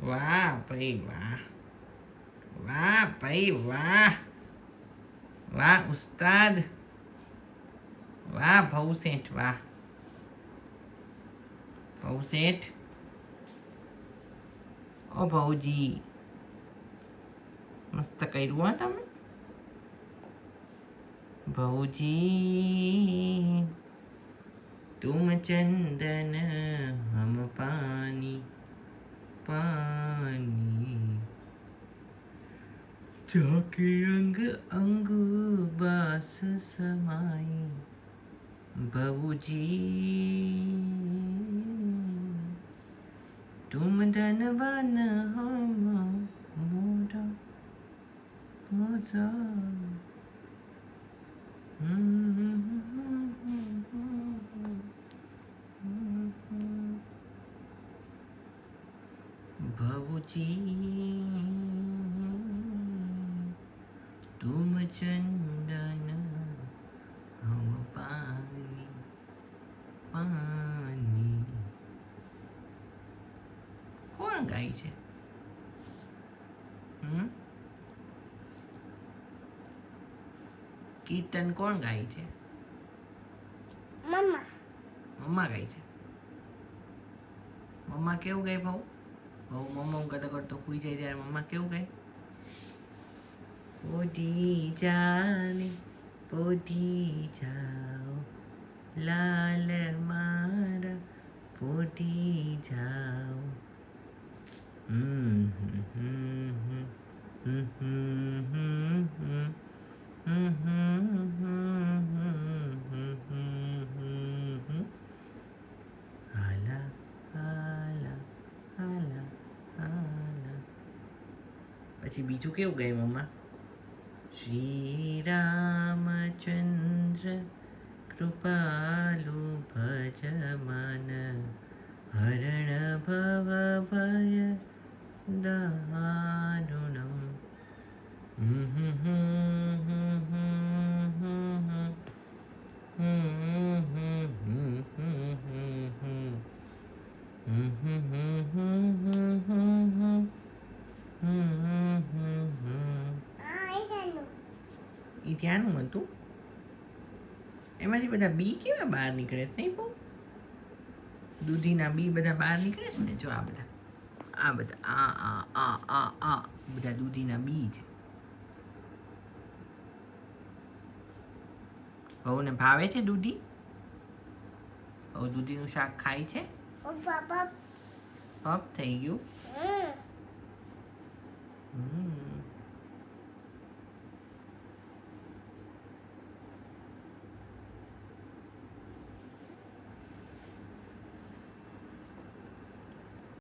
વાહ ભાઈ વાહ, વાહ ભાઈ વાહ, વાહ ઉસ્તાદ, વાહ ભાઉ શેઠ, વાહ ભાઉ શેઠ. ઓ ભાઉજી મસ્ત કર્યું હો તમે ભાઉજી. तुम चंदन हम पानी पानी, जाके अंग अंग बास समाई बाबूजी. तुम धनवान हम मोरा मोरा. बाबूजी तुम चंदन हम पानी पानी. કોણ ગાય છે? કીર્તન કોણ ગાય છે? મમ્મા. મમ્મા ગાય છે. મમ્મા કેવું ગાય ભાઉ? ભાઉ મમ્મા કરતો કરતો સુઈ જાય ત્યારે મમ્મા કેવું ગાય? પોઢી જાને પોઢી જાઓ લાલ મારા પોઢી જાઓ. હાલા હાલા હાલા હાલા. પછી બીજું કેવું ગાય મમ્મા? શ્રી રામચંદ્ર કૃપાલુ ભજમન હરણ ભવ ભય દારુણમ. એ ત્યાંનું હતું. એમાંથી બધા બી કેવા બહાર નીકળે છે નહીં બહુ? દૂધીના બી બધા બહાર નીકળે છે ને. જો આ બધા આ બધા આ બધા દૂધીના બી છે. બહુને ભાવે છે દૂધી? બહુ દૂધીનું શાક ખાય છે? પપ થઈ ગયું.